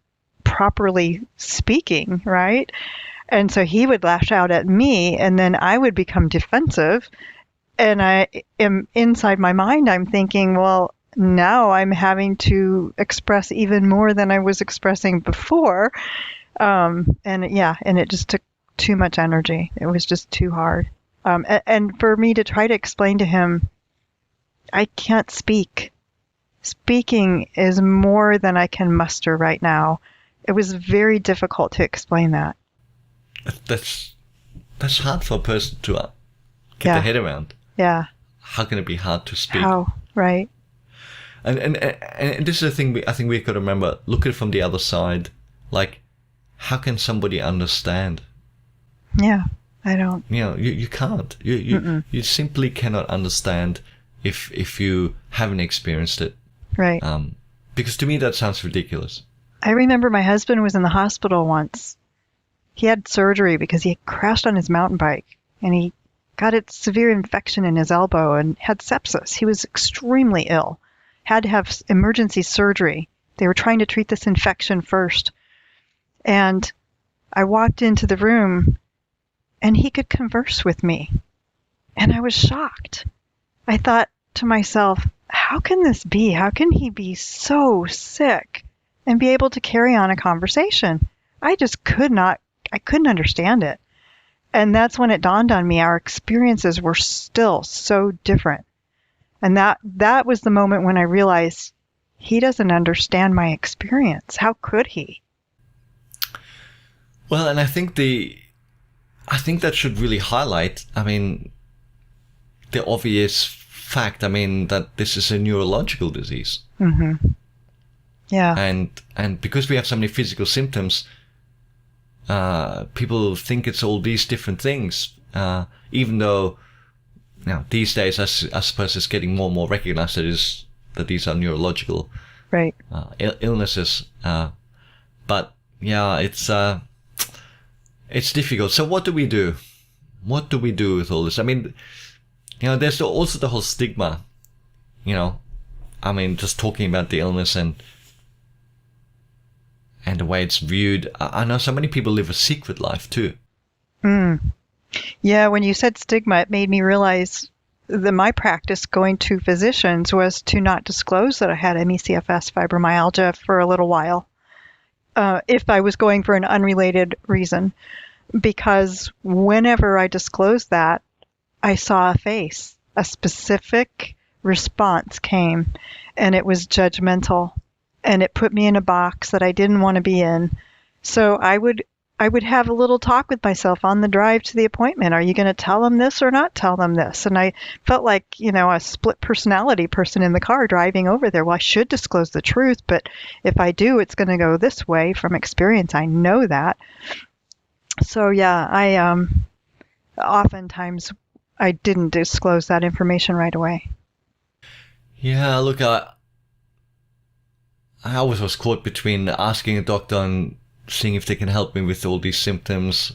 properly speaking, right? And so he would lash out at me, and then I would become defensive. And I am inside my mind, I'm thinking, well, now I'm having to express even more than I was expressing before. And it just took too much energy. It was just too hard. And for me to try to explain to him, I can't speak. Speaking is more than I can muster right now. It was very difficult to explain that. That's hard for a person to get their head around. Yeah. how can it be hard to speak? How? Right. And this is the thing I think we've got to remember. Look at it from the other side. Like, how can somebody understand? Yeah, I don't. You can't. You simply cannot understand if you haven't experienced it. Right. Because to me that sounds ridiculous. I remember my husband was in the hospital once. He had surgery because he crashed on his mountain bike and he got a severe infection in his elbow and had sepsis. He was extremely ill. Had to have emergency surgery. They were trying to treat this infection first. And I walked into the room and he could converse with me. And I was shocked. I thought to myself, how can this be? How can he be so sick and be able to carry on a conversation? I couldn't understand it. And that's when it dawned on me, our experiences were still so different. And that was the moment when I realized he doesn't understand my experience. How could he? Well, and I think that should really highlight, the obvious fact, that this is a neurological disease. Mm-hmm. Yeah. And because we have so many physical symptoms, people think it's all these different things, even though these days I suppose it's getting more and more recognized that these are neurological right. Illnesses. But yeah, it's difficult. So what do we do? What do we do with all this? There's also the whole stigma, just talking about the illness and the way it's viewed. I know so many people live a secret life too. Yeah, when you said stigma, it made me realize that my practice going to physicians was to not disclose that I had MECFS fibromyalgia for a little while, if I was going for an unrelated reason. Because whenever I disclosed that, I saw a face, a specific response came, and it was judgmental, and it put me in a box that I didn't want to be in. So I would have a little talk with myself on the drive to the appointment. Are you going to tell them this or not tell them this? And I felt like, a split personality person in the car driving over there. Well, I should disclose the truth, but if I do, it's going to go this way. From experience, I know that. So yeah, I oftentimes I didn't disclose that information right away. Yeah, look, I always was caught between asking a doctor and seeing if they can help me with all these symptoms,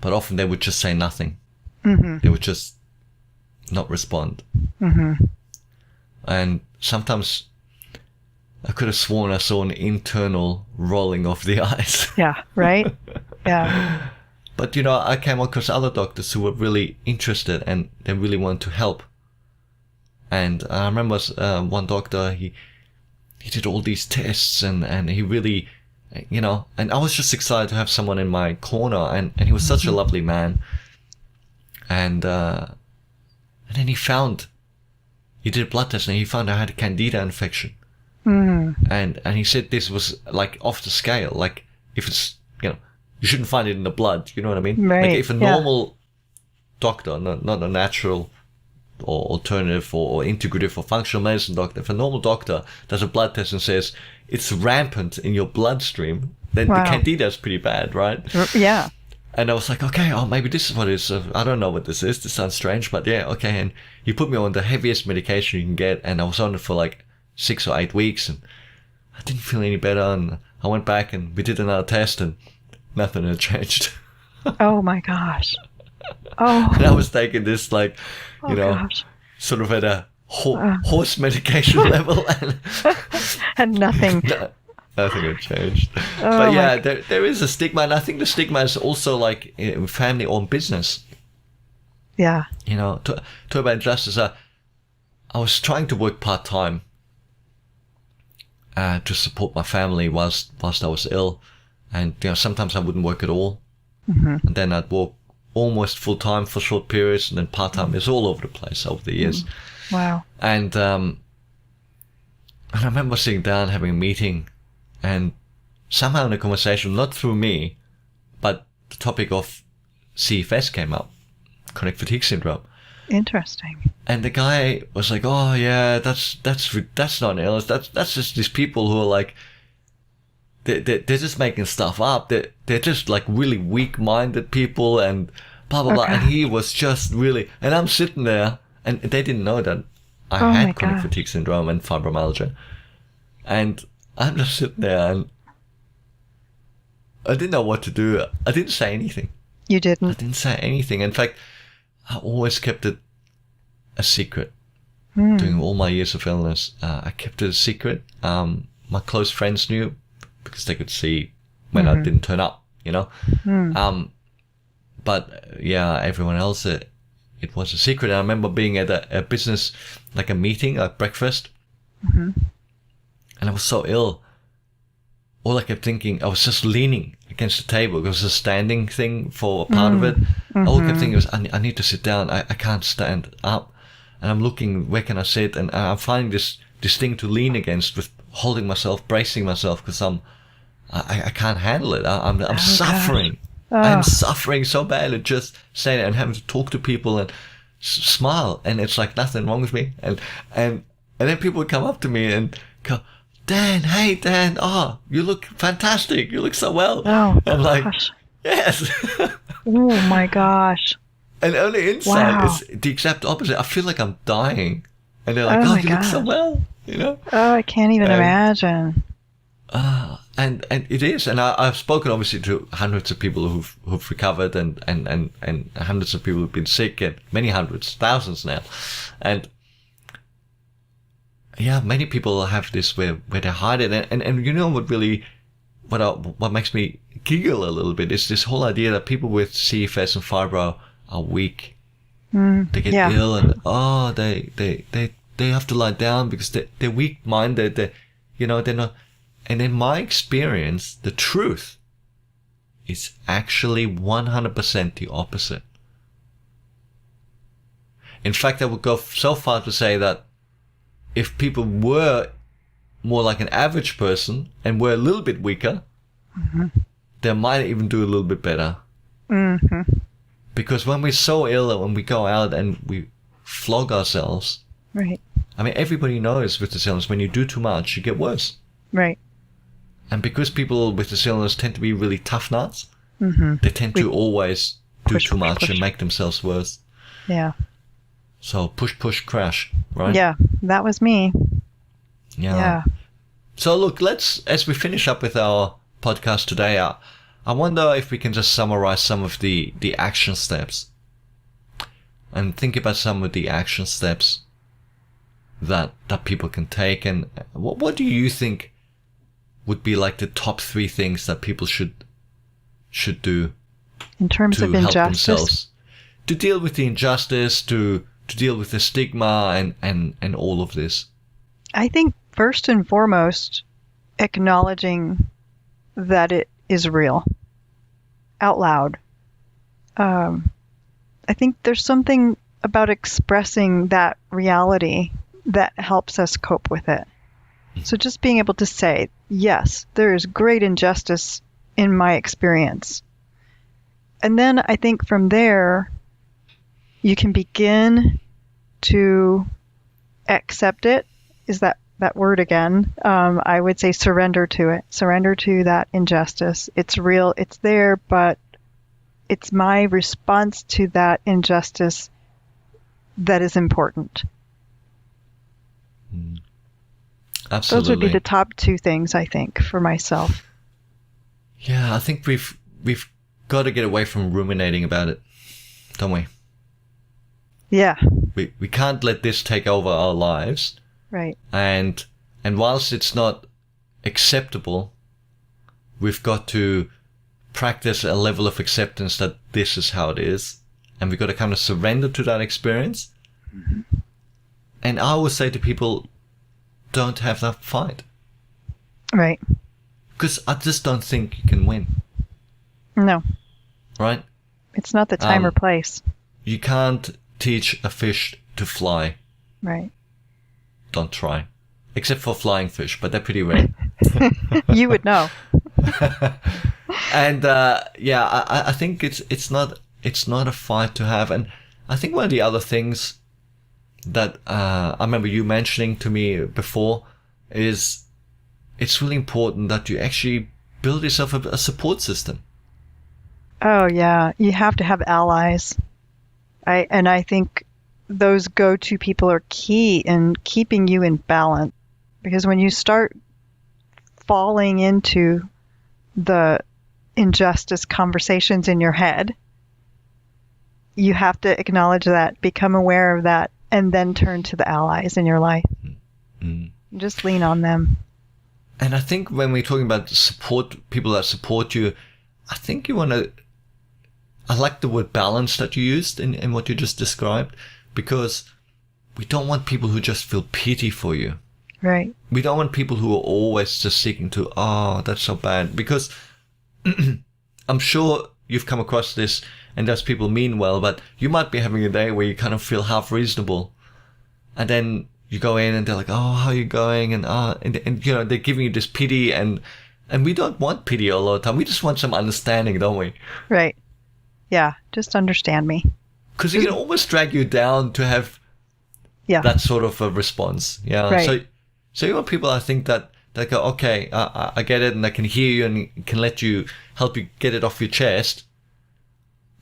but often they would just say nothing. Mm-hmm. They would just not respond. Mm-hmm. And sometimes I could have sworn I saw an internal rolling of the eyes. Yeah, right? Yeah. But, I came across other doctors who were really interested and they really wanted to help. And I remember one doctor, he did all these tests and he really, and I was just excited to have someone in my corner and he was such a lovely man. And then he did a blood test and he found I had a candida infection. Mm-hmm. And he said this was like off the scale. Like if it's, you shouldn't find it in the blood. You know what I mean? Right. Like if a normal doctor, not a natural or alternative or integrative or functional medicine doctor, if a normal doctor does a blood test and says it's rampant in your bloodstream, then the candida is pretty bad, right? Yeah. And I was like, okay, maybe this is what it is. I don't know what this is. This sounds strange, but yeah, okay. And he put me on the heaviest medication you can get, and I was on it for like 6 or 8 weeks, and I didn't feel any better. And I went back and we did another test, and nothing had changed. Oh my gosh. Oh. And I was taking this like, gosh. Sort of at a horse medication level, and nothing. Nothing had changed. But yeah, there is a stigma, and I think the stigma is also like family-owned business. Yeah. Talk about injustice. I was trying to work part-time to support my family whilst I was ill, and sometimes I wouldn't work at all, and then I'd work almost full-time for short periods, and then part-time. It's all over the place over the years. Wow. And I remember sitting down having a meeting, and somehow in a conversation, not through me, but the topic of CFS came up, chronic fatigue syndrome. Interesting. And the guy was like, "Oh yeah, that's not an illness. That's just these people who are like, they're just making stuff up. They're just like really weak-minded people and blah blah blah." And he was just really, and I'm sitting there, and they didn't know that I had chronic fatigue syndrome and fibromyalgia, and I'm just sitting there, and I didn't know what to do. I didn't say anything. You didn't? I didn't say anything. In fact, I always kept it a secret. During all my years of illness, I kept it a secret. My close friends knew because they could see when I didn't turn up, you know. But yeah, everyone else, it was a secret. I remember being at a business, like a meeting, like breakfast, and I was so ill. All I kept thinking, I was just leaning against the table. It was a standing thing for a part of it. All I kept thinking was, I need to sit down. I can't stand up. And I'm looking, where can I sit? And I'm finding this thing to lean against with holding myself, bracing myself, because I can't handle it. I'm suffering. I'm suffering so bad at just saying it and having to talk to people and smile. And it's like nothing wrong with me. And then people would come up to me and go, "Dan, hey Dan, you look fantastic. You look so well." Oh, I'm like, gosh. Yes. Oh my gosh. And on the inside, it's the exact opposite. I feel like I'm dying. And they're like, "Oh, you look so well," you know? Oh, I can't even imagine. And it is. And I've spoken obviously to hundreds of people who've recovered and hundreds of people who've been sick, and many hundreds, thousands now. And yeah, many people have this where they hide it. And you know what makes me giggle a little bit is this whole idea that people with CFS and fibro are weak. They get ill and they have to lie down because they're weak-minded. They're not. And in my experience, the truth is actually 100% the opposite. In fact, I would go so far to say that if people were more like an average person and were a little bit weaker, they might even do a little bit better. Because when we're so ill and when we go out and we flog ourselves, right? I mean, everybody knows with this illness, when you do too much, you get worse. Right. And because people with this illness tend to be really tough nuts, they tend to always do too much and make themselves worse. Yeah. So push, crash, right? Yeah, that was me. Yeah. So look, as we finish up with our podcast today, I wonder if we can just summarize some of the action steps and think about some of the action steps that people can take. And what do you think would be like the top 3 things that people should do in terms of injustice? Help themselves, to deal with the injustice, to deal with the stigma and all of this? I think first and foremost, acknowledging that it is real out loud. I think there's something about expressing that reality that helps us cope with it. So just being able to say, yes, there is great injustice in my experience. And then I think from there, you can begin to accept it. Is that word again? I would say surrender to it. Surrender to that injustice. It's real. It's there, but it's my response to that injustice that is important. Absolutely. Those would be the top 2 things, I think, for myself. Yeah, I think we've got to get away from ruminating about it, don't we? Yeah. We can't let this take over our lives. Right. And whilst it's not acceptable, we've got to practice a level of acceptance that this is how it is. And we've got to kind of surrender to that experience. And I always say to people, don't have that fight. Right. Because I just don't think you can win. No. Right? It's not the time or place. You can't teach a fish to fly. Right. Don't try. Except for flying fish, but they're pretty rare. You would know. And I think it's not a fight to have. And I think one of the other things that I remember you mentioning to me before is it's really important that you actually build yourself a support system. Oh, yeah. You have to have allies. I think those go-to people are key in keeping you in balance. Because when you start falling into the injustice conversations in your head, you have to acknowledge that, become aware of that, and then turn to the allies in your life. Mm-hmm. Just lean on them. And I think when we're talking about support, people that support you, I think you want to, I like the word balance that you used in what you just described, because we don't want people who just feel pity for you. Right. We don't want people who are always just seeking to, oh, that's so bad. Because I'm sure you've come across this, and those people mean well, but you might be having a day where you kind of feel half reasonable. And then you go in and they're like, oh, how are you going? And you know, they're giving you this pity, and we don't want pity all the time. We just want some understanding, don't we? Right. Yeah, just understand me. Because it can almost drag you down to have that sort of a response. Yeah. Right. So you want people, I think, that go, okay, I get it, and I can hear you and can help you get it off your chest,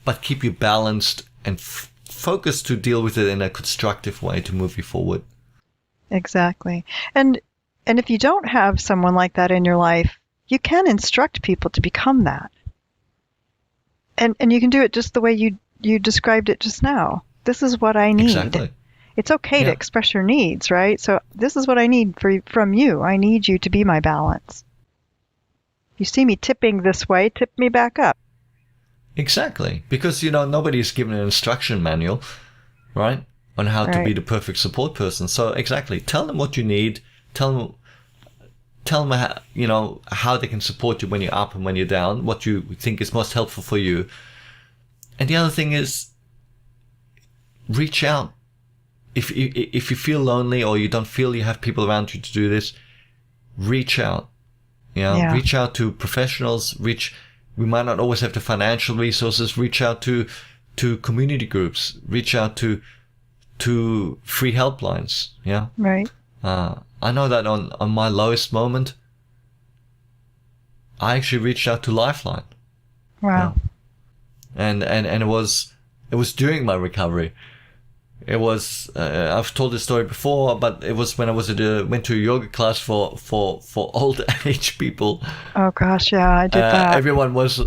but keep you balanced and focused to deal with it in a constructive way to move you forward. Exactly. And if you don't have someone like that in your life, you can instruct people to become that. And you can do it just the way you described it just now. This is what I need. Exactly. It's okay to express your needs, right? So this is what I need from you. I need you to be my balance. You see me tipping this way, tip me back up. Exactly. Because, you know, nobody's given an instruction manual, right, on how to be the perfect support person. So exactly. Tell them what you need. Tell them how, you know, how they can support you when you're up and when you're down, what you think is most helpful for you. And the other thing is, reach out. If you feel lonely or you don't feel you have people around you to do this, reach out. You know, reach out to professionals. We might not always have the financial resources. Reach out to community groups. Reach out to free helplines. Yeah. Right. I know that on my lowest moment, I actually reached out to Lifeline. Wow. And it was during my recovery. It was I've told this story before, but it was when I went to a yoga class for old age people. Oh gosh, yeah, I did that. Everyone was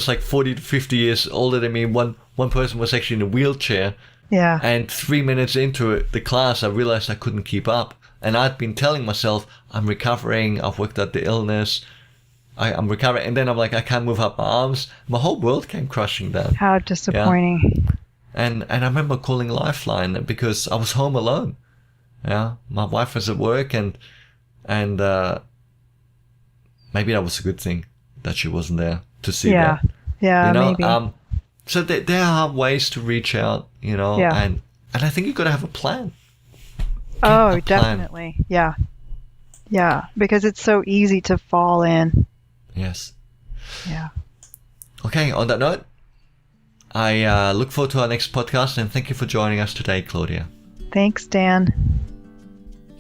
like 40 to 50 years older than me. One person was actually in a wheelchair. Yeah. And 3 minutes into the class, I realized I couldn't keep up. And I'd been telling myself, I'm recovering, I've worked out the illness, I'm recovering. And then I'm like, I can't move up my arms. My whole world came crashing down. How disappointing. Yeah. And I remember calling Lifeline because I was home alone. Yeah. My wife was at work, and maybe that was a good thing that she wasn't there to see that. Yeah, you know? maybe. So there are ways to reach out, you know, and I think you've got to have a plan. Oh, definitely. Yeah. Yeah, because it's so easy to fall in. Yes. Yeah. Okay, on that note, I look forward to our next podcast, and thank you for joining us today, Claudia. Thanks, Dan.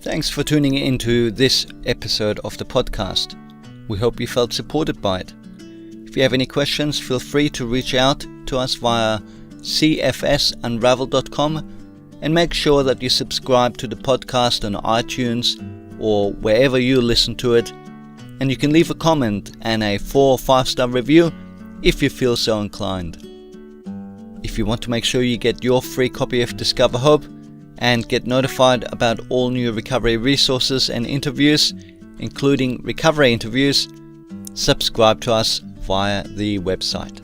Thanks for tuning into this episode of the podcast. We hope you felt supported by it. If you have any questions, feel free to reach out to us via cfsunravel.com, and make sure that you subscribe to the podcast on iTunes or wherever you listen to it. And you can leave a comment and a 4 or 5 star review if you feel so inclined. If you want to make sure you get your free copy of Discover Hope and get notified about all new recovery resources and interviews, including recovery interviews, subscribe to us via the website.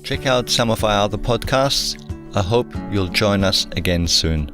Check out some of our other podcasts. I hope you'll join us again soon.